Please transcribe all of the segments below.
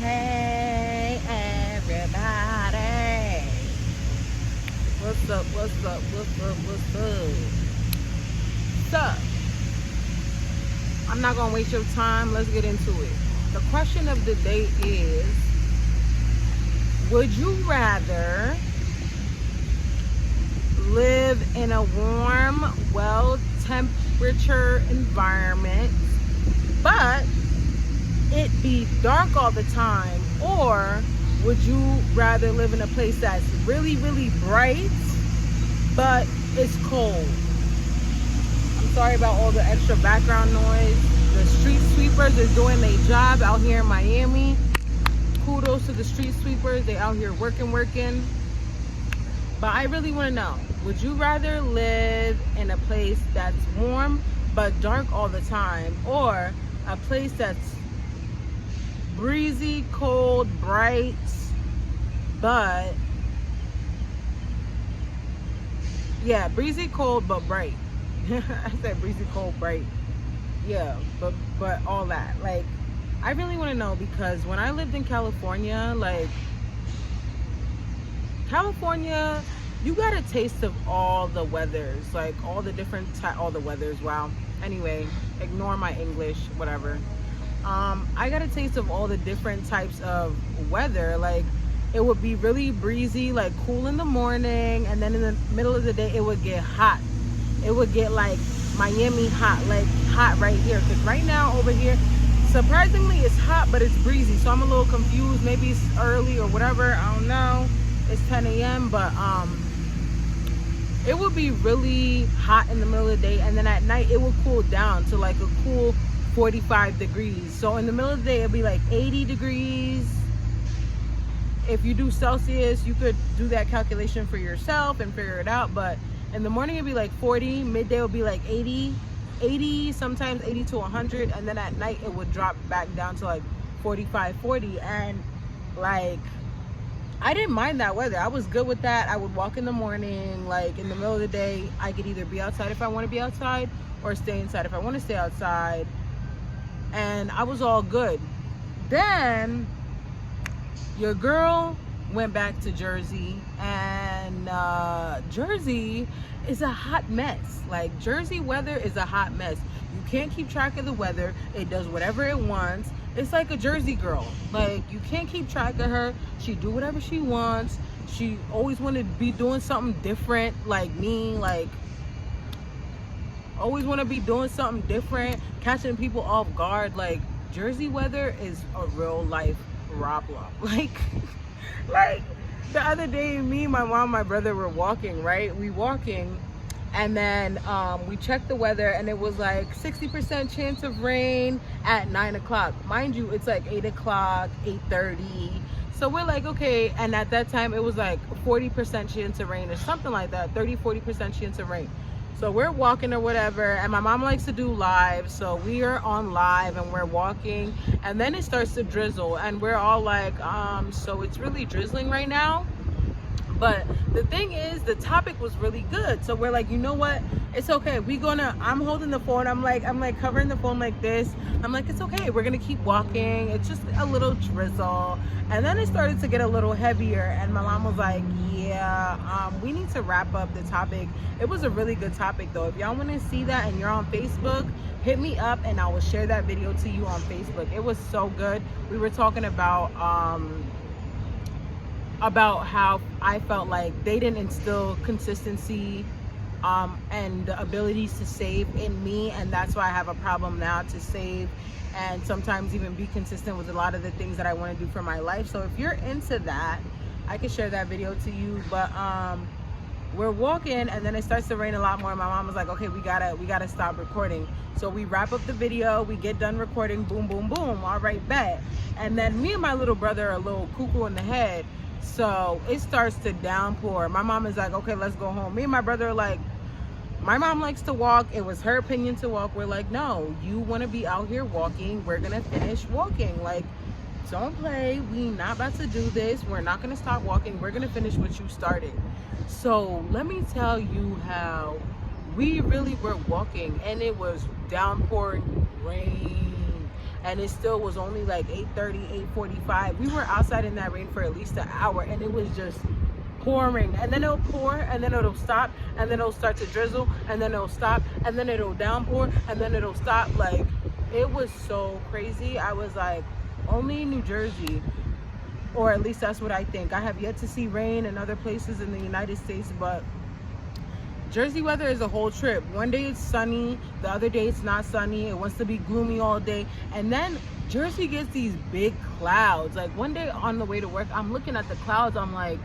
Hey everybody, what's up, what's up, what's up, what's up? So, I'm not gonna waste your time, let's get into it. The question of the day is, would you rather live in a warm, well temperature environment, but it be dark all the time, or would you rather live in a place that's really, really bright, but it's cold? I'm sorry about all the extra background noise. The street sweepers are doing their job out here in Miami. Kudos to the street sweepers. They out here working. But I really want to know, would you rather live in a place that's warm but dark all the time, or a place that's breezy, cold, bright, but breezy, cold, but bright. I said breezy, cold, bright. Yeah, but all that. Like, I really want to know, because when I lived in California, California, you got a taste of all the weathers, like all the different all the weathers. Wow. Anyway, ignore my English, whatever. I got a taste of all the different types of weather. Like, it would be really breezy, like cool in the morning, and then in the middle of the day it would get hot. It would get like Miami hot, like hot right here. Because right now over here, surprisingly, it's hot, but it's breezy. So I'm a little confused. Maybe it's early or whatever. I don't know. It's 10 a.m. But it would be really hot in the middle of the day, and then at night it would cool down to like a cool 45 degrees. So in the middle of the day it'd be like 80 degrees. If you do Celsius, you could do that calculation for yourself and figure it out. But in the morning it'd be like 40, midday would be like 80, sometimes 80 to 100, and then at night it would drop back down to like 45, 40. And like, I didn't mind that weather. I was good with that. I would walk in the morning. Like, in the middle of the day, I could either be outside if I want to be outside, or stay inside if I want to stay outside. And I was all good. Then your girl went back to Jersey, and Jersey is a hot mess. Like, Jersey weather is a hot mess. You can't keep track of the weather. It does whatever it wants. It's like a Jersey girl. Like, you can't keep track of her. She do whatever she wants. She always want to be doing something different, like me. Like, always want to be doing something different, catching people off guard. Like, Jersey weather is a real life problem. Like the other day, me, my mom, my brother were walking, right? We walking, and then we checked the weather, and it was like 60% chance of rain at 9 o'clock. Mind you, it's like 8 o'clock, 8:30. So we're like, okay. And at that time it was like 40% chance of rain or something like that, 30-40% chance of rain. So we're walking or whatever, and my mom likes to do live, so we are on live and we're walking, and then it starts to drizzle, and we're all like, so it's really drizzling right now. But the thing is, the topic was really good, so we're like, you know what, it's okay. I'm holding the phone, I'm like covering the phone like this. I'm like, it's okay, we're gonna keep walking, it's just a little drizzle. And then it started to get a little heavier, and my mom was like, yeah, we need to wrap up the topic. It was a really good topic though. If y'all want to see that and you're on Facebook, hit me up and I will share that video to you on Facebook. It was so good. We were talking about how I felt like they didn't instill consistency and the abilities to save in me, and that's why I have a problem now to save and sometimes even be consistent with a lot of the things that I want to do for my life. So if you're into that, I can share that video to you. But we're walking, and then it starts to rain a lot more. My mom was like, okay, we gotta stop recording. So we wrap up the video, we get done recording, boom, boom, boom, all right, bet. And then me and my little brother are a little cuckoo in the head, so it starts to downpour. My mom is like, okay, let's go home. Me and my brother are like, my mom likes to walk. It was her opinion to walk. We're like, no, you want to be out here walking. We're gonna finish walking. Like, don't play. We not about to do this. We're not gonna stop walking. We're gonna finish what you started. So let me tell you how we really were walking, and it was downpouring rain, and it still was only like 8:30, 8:45. We were outside in that rain for at least an hour, and it was just pouring, and then it'll pour, and then it'll stop, and then it'll start to drizzle, and then it'll stop, and then it'll downpour, and then it'll stop. Like, it was so crazy. I was like, only New Jersey, or at least that's what I think. I have yet to see rain in other places in the United States, but Jersey weather is a whole trip. One day it's sunny, the other day it's not sunny. It wants to be gloomy all day, and then Jersey gets these big clouds. Like, one day on the way to work, I'm looking at the clouds, I'm like,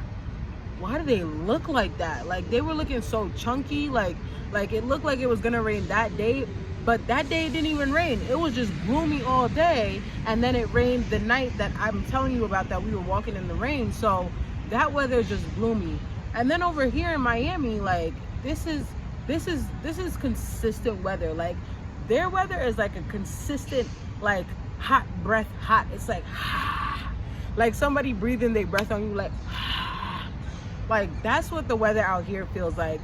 why do they look like that? Like, they were looking so chunky, like it looked like it was gonna rain that day, but that day it didn't even rain. It was just gloomy all day, and then it rained the night that I'm telling you about, that we were walking in the rain. So that weather is just gloomy. And then over here in Miami, like, this is consistent weather. Like, their weather is like a consistent, like, hot breath, hot. It's like like somebody breathing their breath on you, like like, that's what the weather out here feels like.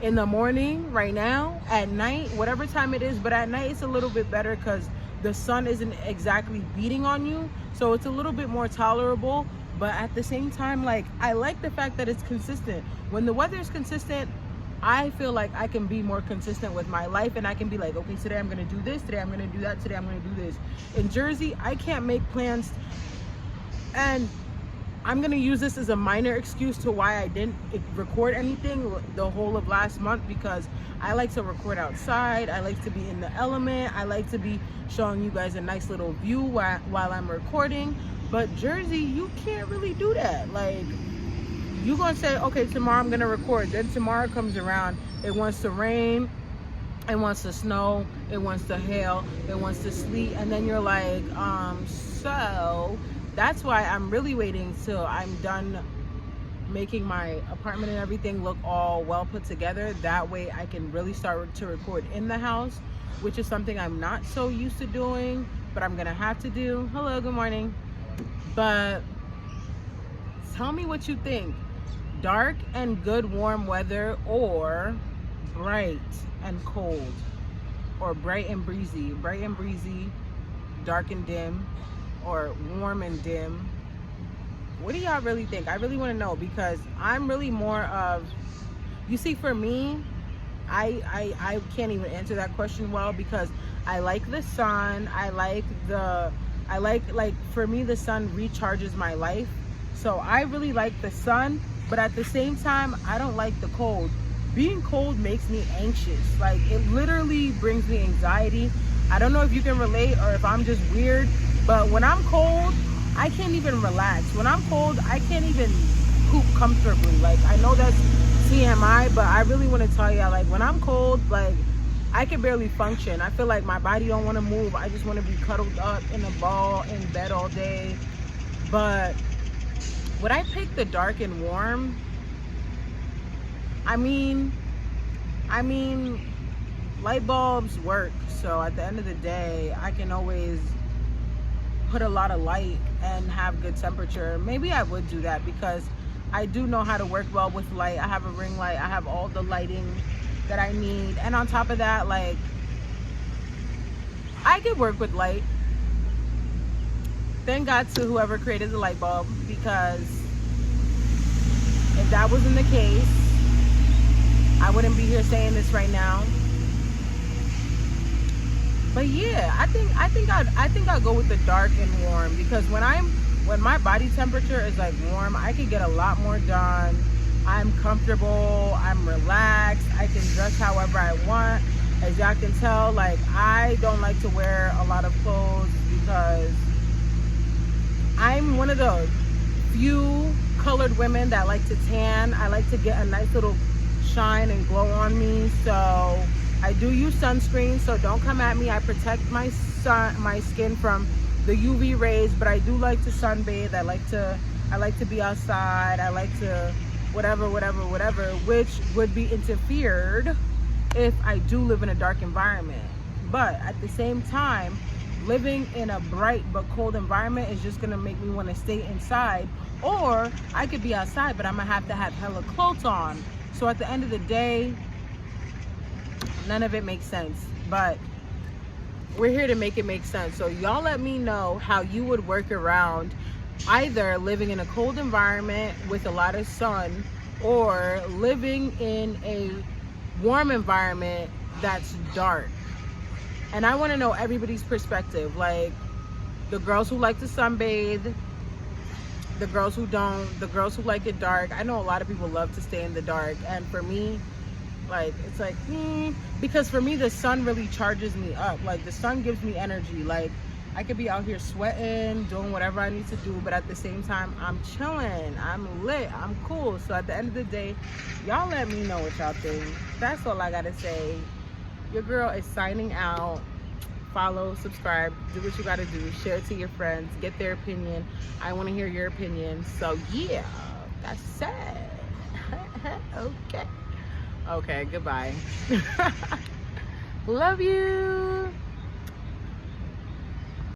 In the morning, right now, at night, whatever time it is, but at night it's a little bit better because the sun isn't exactly beating on you, so it's a little bit more tolerable. But at the same time, like, I like the fact that it's consistent. When the weather is consistent, I feel like I can be more consistent with my life, and I can be like, okay, today I'm gonna do this, today I'm gonna do that, today I'm gonna do this. In Jersey, I can't make plans, and I'm gonna use this as a minor excuse to why I didn't record anything the whole of last month, because I like to record outside. I like to be in the element. I like to be showing you guys a nice little view while I'm recording. But Jersey, you can't really do that. Like, you're gonna say, okay, tomorrow I'm gonna record. Then tomorrow comes around, it wants to rain, it wants to snow, it wants to hail, it wants to sleet, and then you're like, so that's why I'm really waiting till I'm done making my apartment and everything look all well put together. That way I can really start to record in the house, which is something I'm not so used to doing, but I'm gonna have to do. Hello, good morning. But tell me what you think. Dark and good warm weather, or bright and cold, or bright and breezy, dark and dim, or warm and dim? What do y'all really think? I really want to know, because I'm really more of, you see, for me, I can't even answer that question well, because I like the sun. I like for me, the sun recharges my life. So I really like the sun, but at the same time, I don't like the cold. Being cold makes me anxious. Like, it literally brings me anxiety. I don't know if you can relate or if I'm just weird, but when I'm cold, I can't even relax. When I'm cold, I can't even poop comfortably. Like, I know that's TMI, but I really want to tell you, like, when I'm cold, like, I can barely function. I feel like my body don't want to move. I just want to be cuddled up in a ball in bed all day. But would I pick the dark and warm? I mean, light bulbs work. So at the end of the day, I can always put a lot of light and have good temperature. Maybe I would do that, because I do know how to work well with light. I have a ring light. I have all the lighting that I need. And on top of that, like, I could work with light. Thank God to whoever created the light bulb, because if that wasn't the case, I wouldn't be here saying this right now. But yeah, I think I'll go with the dark and warm, because when my body temperature is like warm, I can get a lot more done. I'm comfortable, I'm relaxed, I can dress however I want. As y'all can tell, like, I don't like to wear a lot of clothes, because I'm one of the few colored women that like to tan. I like to get a nice little shine and glow on me. So I do use sunscreen, so don't come at me. I protect my skin from the UV rays, but I do like to sunbathe. I like to be outside. I like to whatever, which would be interfered if I do live in a dark environment. But at the same time, living in a bright but cold environment is just gonna make me want to stay inside. Or I could be outside, but I'm gonna have to have hella clothes on. So at the end of the day, none of it makes sense. But we're here to make it make sense. So y'all let me know how you would work around either living in a cold environment with a lot of sun, or living in a warm environment that's dark. And I want to know everybody's perspective, like the girls who like to sunbathe, the girls who don't, the girls who like it dark. I know a lot of people love to stay in the dark, and for me, like, it's like, because for me, the sun really charges me up. Like, the sun gives me energy. Like, I could be out here sweating, doing whatever I need to do, but at the same time, I'm chilling, I'm lit, I'm cool. So at the end of the day, y'all let me know what y'all think. That's all I gotta say. Your girl is signing out. Follow, subscribe, do what you gotta do, share it to your friends, get their opinion. I want to hear your opinion. So yeah, that's it. Okay, goodbye. Love you.